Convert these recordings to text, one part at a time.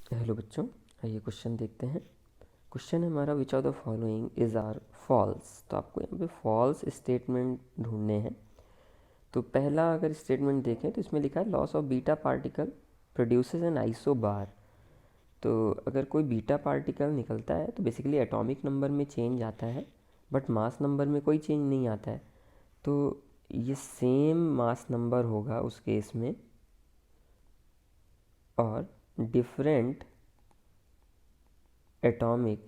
Hello बच्चों, आइए question देखते हैं। क्वेश्चन है हमारा, which of the following is are false. तो आपको यहाँ पे फॉल्स स्टेटमेंट ढूंढने हैं। तो पहला अगर स्टेटमेंट देखें तो इसमें लिखा है loss of beta particle produces N isobar. तो अगर कोई बीटा पार्टिकल निकलता है तो बेसिकली एटॉमिक नंबर में चेंज आता है, बट मास नंबर में कोई चेंज नहीं आता है। तो ये सेम मास नंबर होगा उस केस में, और डिफरेंट एटॉमिक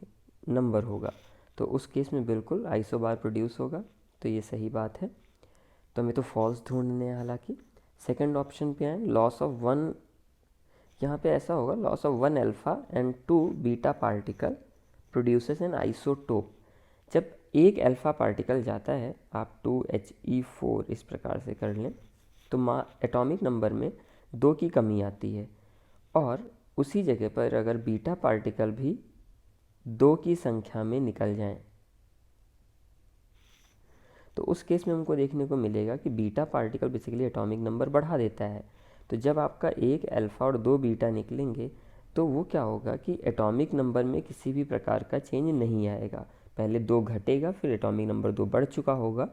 नंबर होगा। तो उस केस में बिल्कुल आइसोबार प्रोड्यूस होगा। तो ये सही बात है। तो हमें तो फॉल्स ढूंढने हैं। हालांकि सेकंड ऑप्शन पे आए, लॉस ऑफ वन, यहाँ पे ऐसा होगा loss of one alpha and two beta particle produces an isotope. जब एक अल्फा पार्टिकल जाता है, आप 2He4 इस प्रकार से कर लें, तो एटॉमिक नंबर में 2 की कमी आती है। और उसी जगह पर अगर बीटा पार्टिकल भी 2 की संख्या में निकल जाएं, तो उस केस में हमको देखने को मिलेगा कि beta particle basically atomic number बढ़ा देता है। तो जब आपका एक अल्फ़ा और 2 बीटा निकलेंगे, तो वो क्या होगा कि एटॉमिक नंबर में किसी भी प्रकार का चेंज नहीं आएगा। पहले 2 घटेगा, फिर एटॉमिक नंबर 2 बढ़ चुका होगा,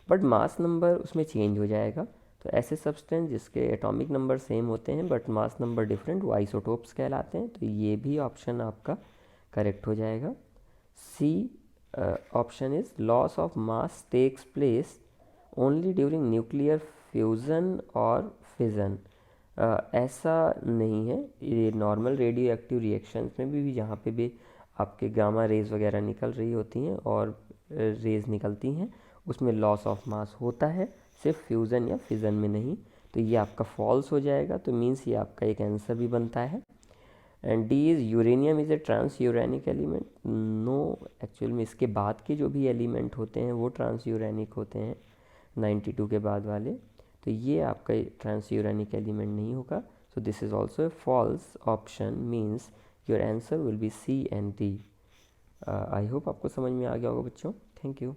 बट मास नंबर उसमें चेंज हो जाएगा। तो ऐसे सब्सटेंस जिसके एटॉमिक नंबर सेम होते हैं बट मास नंबर डिफरेंट, वो आइसोटोप्स कहलाते हैं। तो ये भी ऑप्शन आपका करेक्ट हो जाएगा। C option is loss of mass takes place only during nuclear fusion और फिज़न। ऐसा नहीं है, ये नॉर्मल रेडियो एक्टिव रिएक्शंस में भी जहाँ पे भी आपके गामा रेज वगैरह निकल रही होती हैं और रेज निकलती हैं, उसमें लॉस ऑफ मास होता है, सिर्फ फ्यूज़न या फिज़न में नहीं। तो ये आपका फॉल्स हो जाएगा। तो मीन्स ये आपका एक आंसर भी बनता है। And D is uranium is a transuranic element. No, actual में इसके बाद के जो भी एलिमेंट होते हैं वो ट्रांस यूरेनिक होते हैं, 92 के बाद वाले। तो ये आपका ट्रांस यूरेनिक एलिमेंट नहीं होगा। So this is also a false option, means your answer will be C and D. I hope आपको समझ में आ गया होगा बच्चों। Thank you.